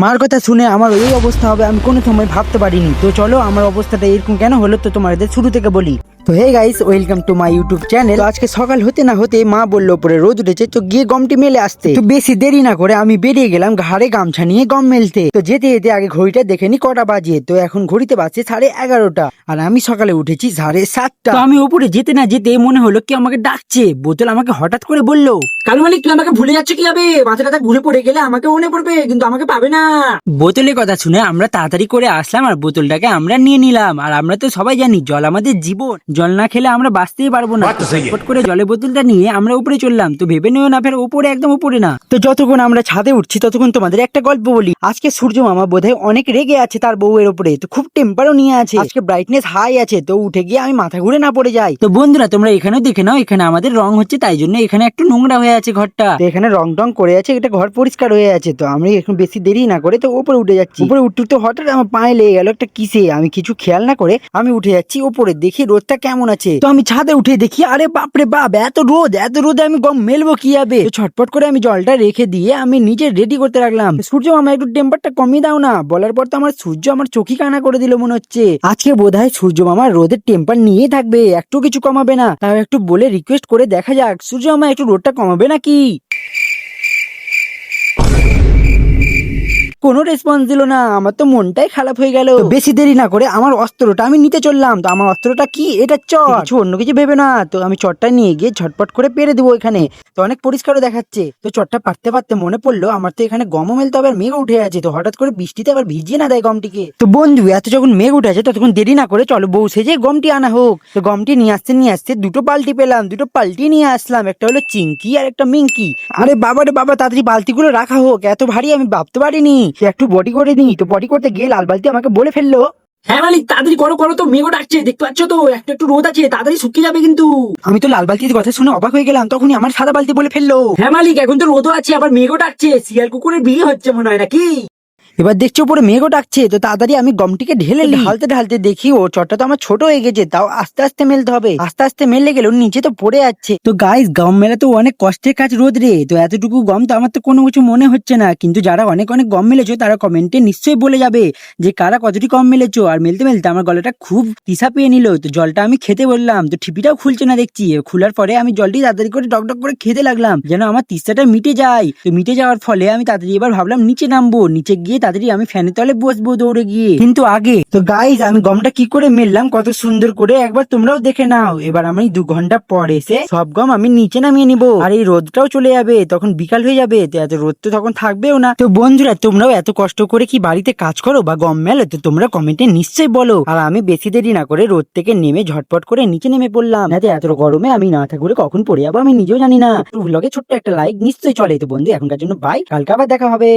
মার কথা শুনে আমার এই অবস্থা হবে আমি কোনো সময় ভাবতে পারিনি। তো চলো আমার অবস্থাটা এরকম কেন হলো তো তোমাদের শুরু থেকে বলি। তো hey guys, welcome to my YouTube channel. তো আজকে সকাল হতে না হতে মা বললো উপরে রোদ উঠেছে, তো গিয়ে গমটি মেলে আসতে। তো বেশি দেরি না করে আমি বেরিয়ে গেলাম ঘাড়ে গামছা নিয়ে গম মেলতে। তো যেতে যেতে আগে ঘড়িটা দেখে নি কটা বাজে। তো এখন ঘড়িতে বাজছে 11:30 আর আমি সকালে উঠেছি 7:30। তো আমি উপরে যেতে না যেতে মনে হলো কি আমাকে ডাকছে। বোতল আমাকে হঠাৎ করে বললো, কালু মালিক, তুই আমাকে ভুলে যাচ্ছ কি হবে? মাথাটা ঘুরে পড়ে গেলে আমাকে মনে পড়বে, কিন্তু আমাকে পাবে না। বোতলের কথা শুনে আমরা তাড়াতাড়ি করে আসলাম আর বোতলটাকে আমরা নিয়ে নিলাম। আর আমরা তো সবাই জানি জল আমাদের জীবন, জল না খেলে আমরা বাঁচতেই পারবো না। ফট করে জলের বোতলটা নিয়ে আমরা উপরে চললাম। তো ভেবে নিও না ফের উপরে, একদম উপরে না। তো যতক্ষণ আমরা ছাদে উঠছি ততক্ষণ তোমাদের একটা গল্প বলি। আজকে সূর্য মামা বোধহয় অনেক রেগে আছে তার বউয়ের উপরে, তো খুব টেম্পারও নিয়ে আছে। আজকে ব্রাইটনেস হাই আছে, তো উঠে গিয়ে আমি মাথা ঘুরে না পড়ে যাই। তো বন্ধুরা তোমরা এখানেও দেখে নাও, এখানে আমাদের রং হচ্ছে, তাই জন্য এখানে একটু নোংরা হয়ে আছে ঘরটা। তো এখানে রং টং করে আছে, এটা ঘর পরিষ্কার হয়ে আছে। তো আমি এখন বেশি দেরি না করে তো উপরে উঠে যাচ্ছি। উপরে উঠতে উঠতে হঠাৎ আমার পায়ে লেগে গেল একটা কিসে, আমি কিছু খেয়াল না করে আমি উঠে যাচ্ছি উপরে, দেখি রোদটা কেমন আছে। তো আমি ছাদে উঠে দেখি আরে বাপরে বাপ, এত রোদ, এত রোদে আমি গম মেলবো কি হবে। তো ছটপট করে আমি জলটা রেখে দিয়ে আমি নিজে রেডি করতে লাগলাম। সূর্য মামা একটু টেম্পারটা কমিয়ে দাও না, বলার পর তো আমার সূর্য আমার চোখই কানা করে দিল মনে হচ্ছে। আজকে বোধহয় সূর্য মামা রোদের টেম্পার নিয়ে থাকবে, একটু কিছু কমাবে না। তাও একটু বলে রিকোয়েস্ট করে দেখা যাক, সূর্য মামা একটু রোদটা কমাবে নাকি। কোনো রেসপন্স দিল না, আমার তো মনটাই খারাপ হয়ে গেল। বেশি দেরি না করে আমার অস্ত্রটা আমি নিতে চললাম। তো আমার অস্ত্রটা কি, এটা চট, কিছু অন্য কিছু ভেবে না। তো আমি চটটা নিয়ে গিয়ে ঝটপট করে পেরে দেবো এখানে। তো অনেক পরিষ্কারও দেখাচ্ছে। তো চটটা পারতে পারতে মনে পড়লো আমার তো এখানে গমও মেলতে হবে আর মেঘ উঠে আছে। তো হঠাৎ করে বৃষ্টিতে আবার ভিজিয়ে না দেয় গমটিকে। তো বন্ধু এত যখন মেঘ উঠে আছে ততক্ষণ দেরি না করে চলো বউ সেজে গমটি আনা হোক। তো গমটি নিয়ে আসতে দুটো বালতি পেলাম, দুটো পাল্টি নিয়ে আসলাম। একটা হলো চিংকি আর একটা মিঙ্কি। আরে বাবা রে বাবা, তাড়াতাড়ি বালতিগুলো রাখা হোক, এত ভারী আমি ভাবতে পারিনি। একটু বডি করে দিই। তো বডি করতে গিয়ে লাল বালতি আমাকে বলে ফেললো, হ্যাঁ মালিক, তাড়াতাড়ি করো করো, তো মেঘও ডাকছে, দেখতে পাচ্ছ তো একটু একটু রোদ আছে, তাড়াতাড়ি শুকিয়ে যাবে কিন্তু। আমি তো লাল বালতির কথা শুনে অবাক হয়ে গেলাম, তখনই আমার সাদা বালতি বলে ফেললো। হ্যাঁ মালিক, এখন তো রোদও আছে আবার মেঘও ডাকছে, শিয়াল কুকুরের বিয়ে হচ্ছে মনে হয় নাকি। এবার দেখছি উপরে মেঘও ডাকছে। তো তাড়াতাড়ি আমি গমটিকে ঢেলে ঢালতে ঢালতে দেখি ও চটটা তো আমার ছোট হয়ে গেছে, তাও আস্তে আস্তে মেলতে হবে। আস্তে আস্তে মেললে গেল নিচে তো পড়ে যাচ্ছে। তো গাইস, গম মেলা তো অনেক কষ্টের কাজ রোদ রে। তো এতটুকু গম তো আমার তো কোনো কিছু মনে হচ্ছে না, কিন্তু যারা অনেক অনেক গম মেলেছো তারা কমেন্টে নিশ্চয়ই বলে যাবে যে কারা কতটি গম মেলেছো। আর মেলতে মেলতে আমার গলাটা খুব তিসা পেয়ে নিল। তো জলটা আমি খেতে বললাম, তো ঠিপিটাও খুলছে না দেখছি। খোলার পরে আমি জলটি তাড়াতাড়ি করে ডক ডক করে খেতে লাগলাম যেন আমার তিসাটা মিটে যায়। তো মিটে যাওয়ার ফলে আমি তাড়াতাড়ি এবার ভাবলাম নিচে নামবো। নিচে গিয়ে তাড়াতাড়ি আমি ফ্যানের তলে বসবো দৌড়ে গিয়ে। কিন্তু আগে তো গাইস, আমি গমটা কি করে মেললাম কত সুন্দর করে একবার তোমরাও দেখে নাও। এবার আমি 2 ঘন্টা পর এসে সব গম আমি নিচে নামিয়ে নিবো। আর এই রোদটাও চলে যাবে, তখন বিকাল হয়ে যাবে। তো এত রোদ তো তখন থাকবেও না। তো বন্ধুরা তোমরাও এত কষ্ট করে কি বাড়িতে কাজ করো বা গম মেলো? তো তোমরা কমেন্টে নিশ্চয়ই বলো। আর আমি বেশি দেরি না করে রোদ থেকে নেমে ঝটপট করে নিচে নেমে পড়লাম, যাতে এত গরমে আমি না থাকলে কখন পড়ে যাবো আমি নিজেও জানি না। ব্লগে ছোট্ট একটা লাইক নিশ্চয়ই চলে। তো বন্ধু এখনকার জন্য বাই, কালকে আবার দেখা হবে।